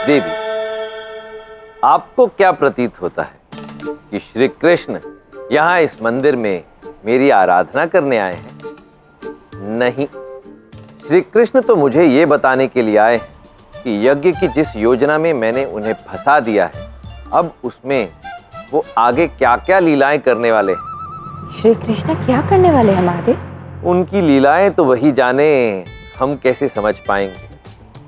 देवी, आपको क्या प्रतीत होता है कि श्री कृष्ण यहाँ इस मंदिर में मेरी आराधना करने आए हैं? नहीं, श्री कृष्ण तो मुझे ये बताने के लिए आए हैं कि यज्ञ की जिस योजना में मैंने उन्हें फंसा दिया है, अब उसमें वो आगे क्या क्या लीलाएं करने वाले हैं। श्री कृष्ण क्या करने वाले हैं महादेव? उनकी लीलाएं तो वही जाने, हम कैसे समझ पाएंगे।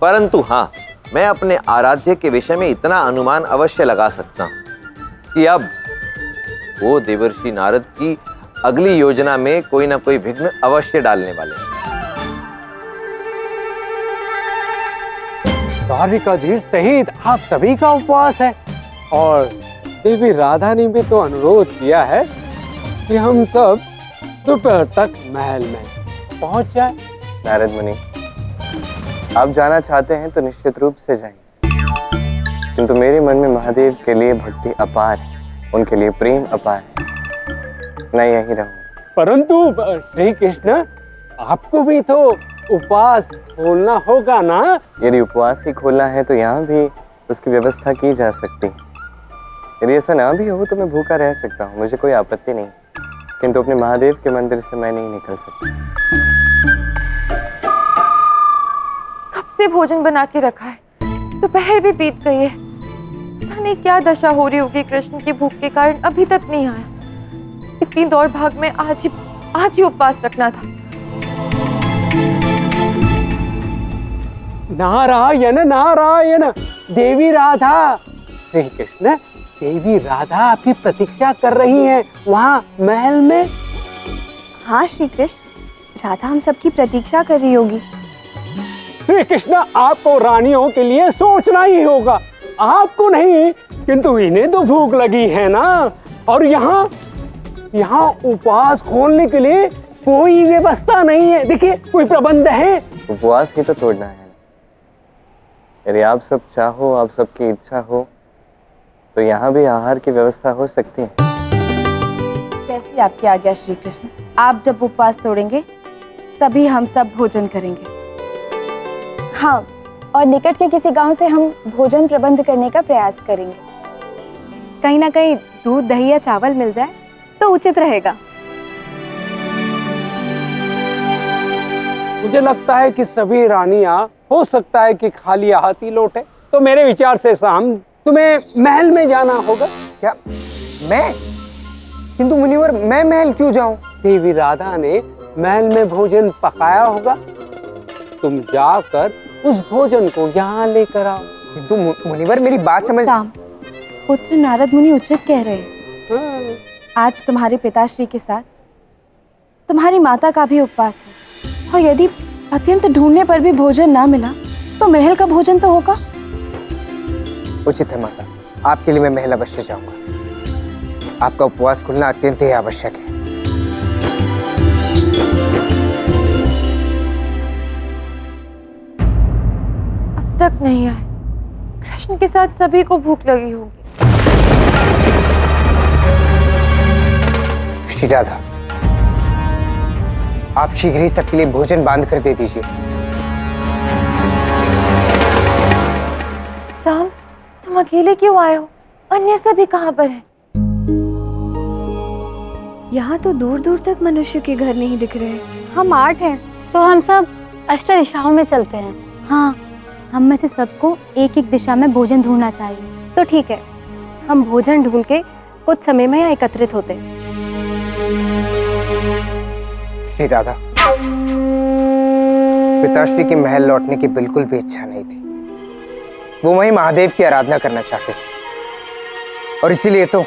परंतु हाँ, मैं अपने आराध्य के विषय में इतना अनुमान अवश्य लगा सकता हूँ कि अब वो देवर्षि नारद की अगली योजना में कोई ना कोई विघ्न अवश्य डालने वाले हैं। द्वारिकाधीश सहित आप सभी का उपवास है और देवी राधा ने भी तो अनुरोध किया है कि हम सब दोपहर तक महल में पहुंच जाए। नारद मुनि, आप जाना चाहते हैं तो निश्चित रूप से जाएं, किंतु मेरे मन में महादेव के लिए भक्ति अपार है, उनके लिए प्रेम अपार है, मैं यहीं रहूंगा। परंतु श्री कृष्ण, आपको भी तो उपवास खोलना होगा ना? यदि उपवास ही खोलना है तो यहाँ भी उसकी व्यवस्था की जा सकती है। यदि ऐसा ना भी हो तो मैं भूखा रह सकता हूँ, मुझे कोई आपत्ति नहीं, किंतु अपने महादेव के मंदिर से मैं नहीं निकल सकता। कब से भोजन बना के रखा है, दोपहर भी बीत गई है। पता नहीं क्या दशा हो रही होगी कृष्ण की भूख के कारण, अभी तक नहीं आया। इतनी दौड़ भाग में आज ही उपवास रखना था। नारायण नारायण। देवी राधा, श्री कृष्ण, देवी राधा आपकी प्रतीक्षा कर रही हैं वहाँ महल में। हाँ श्री कृष्ण, राधा हम सबकी प्रतीक्षा कर रही होगी। श्री कृष्ण, आपको रानियों के लिए सोचना ही होगा, आपको नहीं, किंतु इन्हें तो भूख लगी है ना। और यहाँ उपवास खोलने के लिए कोई व्यवस्था नहीं है। देखिए, कोई प्रबंध है? उपवास ही तो तोड़ना है। यदि आप सब चाहो, आप सबकी इच्छा हो, तो यहाँ भी आहार की व्यवस्था हो सकती है। जैसी आपकी आज्ञा श्री कृष्ण। आप जब उपवास तोड़ेंगे तभी हम सब भोजन करेंगे। हाँ, और निकट के किसी गांव से हम भोजन प्रबंध करने का प्रयास करेंगे। कहीं ना कहीं दूध, दही या चावल मिल जाए तो उचित रहेगा। मुझे लगता है कि सभी रानियां, हो सकता है कि खाली हाथ ही लौटे, तो मेरे विचार से शाम तुम्हें महल में जाना होगा। क्या मैं? किंतु मुनिवर, मैं महल क्यों जाऊं? देवी राधा ने महल में भोजन पकाया होगा, तुम जाकर उस भोजन को यहाँ लेकर आओ। किंतु मुनिवर, मेरी बात समझ। पुत्र नारद मुनि उचित कह रहे हैं। आज तुम्हारे पिताश्री के साथ तुम्हारी माता का भी उपवास है, और यदि अत्यंत ढूंढने पर भी भोजन ना मिला तो महल का भोजन तो होगा। उचित है माता, आपके लिए मैं महल अवश्य जाऊंगा। आपका उपवास खुलना अत्यंत ही आवश्यक है। अब तक नहीं आए। कृष्ण के साथ सभी को भूख लगी होगी। श्री राधा, आप शीघ्र ही सबके लिए भोजन बांध कर दे दीजिए। साम, तुम अकेले क्यों आए हो? अन्य सभी कहाँ पर हैं? यहाँ तो दूर दूर तक मनुष्य के घर नहीं दिख रहे हैं। हम 8 हैं, तो हम सब अष्ट दिशाओं में चलते हैं। हाँ, हम में से सबको एक एक दिशा में भोजन ढूंढना चाहिए। तो ठीक है, हम भोजन ढूंढ के कुछ समय में यहाँ एकत्रित होते हैं। श्री राधा, पिताश्री के महल लौटने की बिल्कुल भी इच्छा नहीं थी। वो वहीं महादेव की आराधना करना चाहते थे, और इसीलिए तो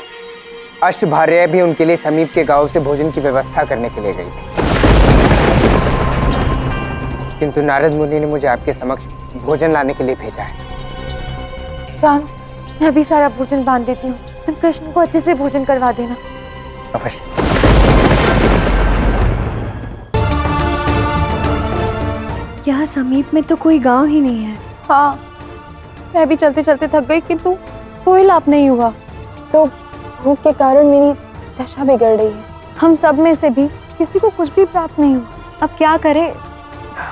अष्टभार्या भी उनके लिए समीप के गांव से भोजन की व्यवस्था करने के लिए गई थी। किंतु नारद मुनि ने मुझे आपके समक्ष भोजन लाने के लिए भेजा है। साम, मैं भी सारा भोजन बांध देती हूँ, तुम कृष्ण को अच्छे से भोजन करवा देना। अवश्य। यहाँ समीप में तो कोई गांव ही नहीं है। हाँ, मैं भी चलते चलते थक गई, किंतु कोई लाभ नहीं हुआ। तो भूख के कारण मेरी दशा बिगड़ रही है। हम सब में से भी किसी को कुछ भी प्राप्त नहीं हुआ। अब क्या करें,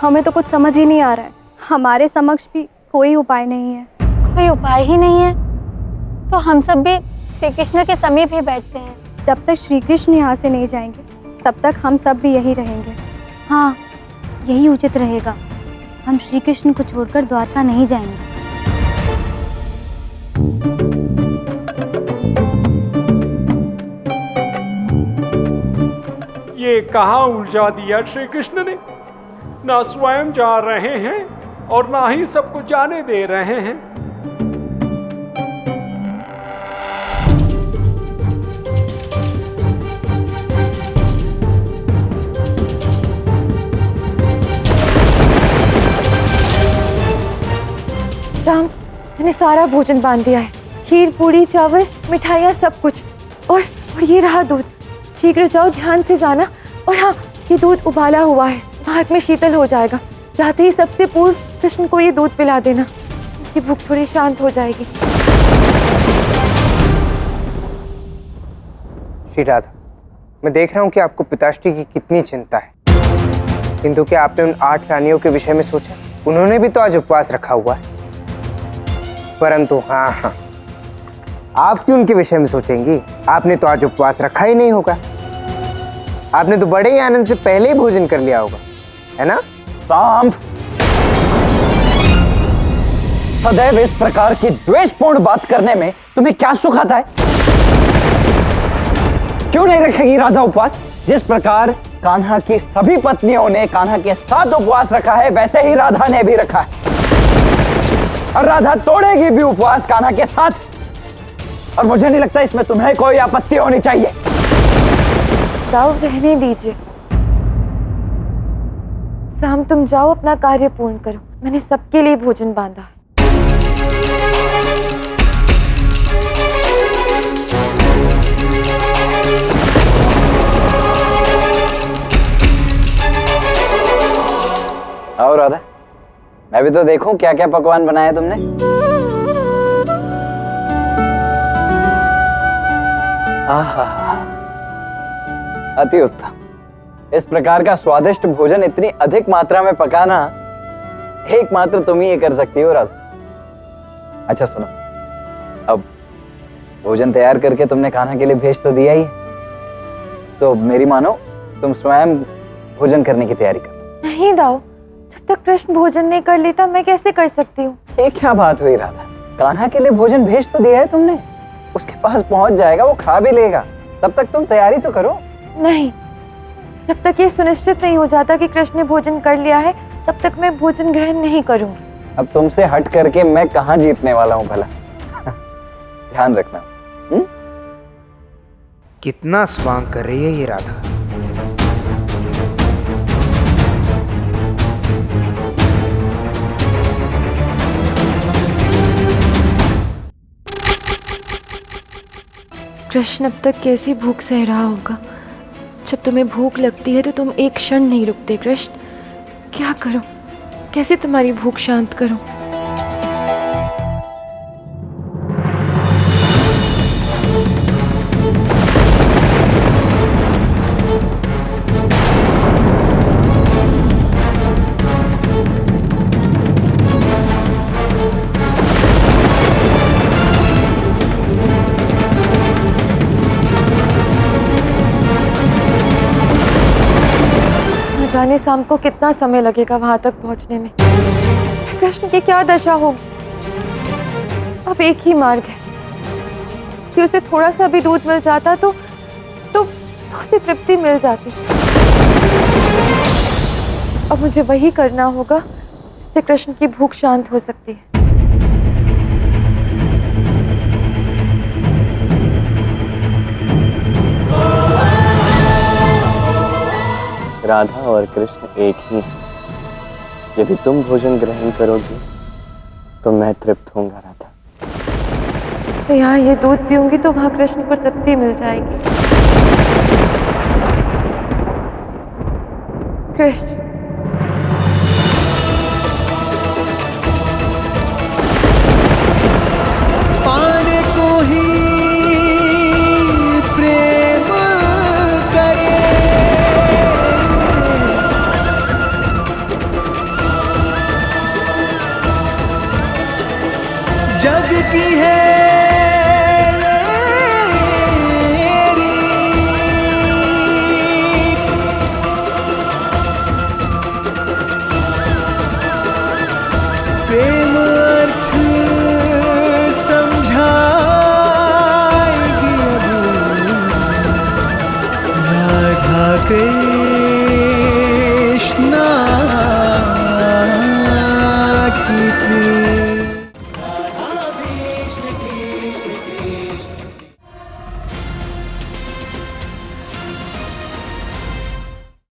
हमें तो कुछ समझ ही नहीं आ रहा है। हमारे समक्ष भी कोई उपाय नहीं है। कोई उपाय ही नहीं है तो हम सब भी श्री कृष्ण के समीप ही बैठते हैं। जब तक श्री कृष्ण यहाँ से नहीं जाएंगे तब तक हम सब भी यही रहेंगे। हाँ, यही उचित रहेगा। हम श्री कृष्ण को छोड़कर द्वारका नहीं जाएंगे। ये कहाँ उलझा दिया श्री कृष्ण ने। ना स्वयं जा रहे हैं और ना ही सबको जाने दे रहे हैं। राम, मैंने सारा भोजन बांध दिया है। खीर, पूड़ी, चावल, मिठाइयाँ, सब कुछ। और ये रहा दूध। शीघ्र जाओ, ध्यान से जाना। और हाँ, ये दूध उबाला हुआ है, भाप में शीतल हो जाएगा। जाते ही सबसे पूर्व कृष्ण को ये दूध पिला देना, उनकी भूख थोड़ी शांत हो जाएगी। श्री राधा, मैं देख रहा हूँ कि आपको पिताश्री की कितनी चिंता है, किंतु क्या आपने उन 8 रानियों के विषय में सोचा? उन्होंने भी तो आज उपवास रखा हुआ है। परंतु हाँ, आप क्यों उनके विषय में सोचेंगी? आपने तो आज उपवास रखा ही नहीं होगा। आपने तो बड़े ही आनंद से पहले ही भोजन कर लिया होगा, है ना? सांब, सदैव इस प्रकार की द्वेषपूर्ण बात करने में तुम्हें क्या सुख आता है? क्यों नहीं रखेगी राधा उपवास? जिस प्रकार कान्हा की सभी पत्नियों ने कान्हा के साथ उपवास रखा है, वैसे ही राधा ने भी रखा है। और राधा तोड़ेगी भी उपवास कान्हा के साथ। और मुझे नहीं लगता इसमें तुम्हें कोई आपत्ति होनी चाहिए। जाओ, रहने दीजिए। शाम, तुम जाओ, अपना कार्य पूर्ण करो। मैंने सबके लिए भोजन बांधा है। आओ राधा, मैं भी तो देखूं क्या क्या पकवान बनाए तुमने। आहा, अति उत्तम। इस प्रकार का स्वादिष्ट भोजन इतनी अधिक मात्रा में पकाना एकमात्र तुम ही ये कर सकती हो राधा। अच्छा सुनो, अब भोजन तैयार करके तुमने कान्हा के लिए भेज तो दिया ही, तो मेरी मानो तुम स्वयं भोजन करने की तैयारी कर। नहीं दाऊ, जब तक कृष्ण भोजन नहीं कर लेता मैं कैसे कर सकती हूँ? ये क्या बात हुई राधा? कान्हा के लिए भोजन भेज तो दिया है तुमने, उसके पास पहुंच जाएगा, वो खा भी लेगा। तब तक तुम तैयारी तो करो। नहीं, जब तक ये सुनिश्चित नहीं हो जाता कि कृष्ण ने भोजन कर लिया है, तब तक मैं भोजन ग्रहण नहीं करूंगी। अब तुमसे हट करके मैं कहाँ जीतने वाला हूँ भला? ध्यान रखना। कितना स्वांग कर रही है ये राधा। कृष्ण अब तक कैसी भूख सह रहा होगा। जब तुम्हें भूख लगती है तो तुम एक क्षण नहीं रुकते। कृष्ण, क्या करूं? कैसे तुम्हारी भूख शांत करूं? जाने शाम को कितना समय लगेगा वहां तक पहुंचने में। कृष्ण की क्या दशा होगी? अब एक ही मार्ग है कि उसे थोड़ा सा भी दूध मिल जाता तो उसे तृप्ति मिल जाती। अब मुझे वही करना होगा जिससे कृष्ण की भूख शांत हो सकती है। राधा और कृष्ण एक ही। यदि तुम भोजन ग्रहण करोगी तो मैं तृप्त होऊंगा राधा। तो यहाँ ये दूध पीऊंगी तो वहां कृष्ण को तृप्ति मिल जाएगी। कृष्ण, पाने को ही प्रेम करे, जब की है ये रीत। प्रेम अर्थ समझाएगी अब राधा कृष्णा की प्रीत।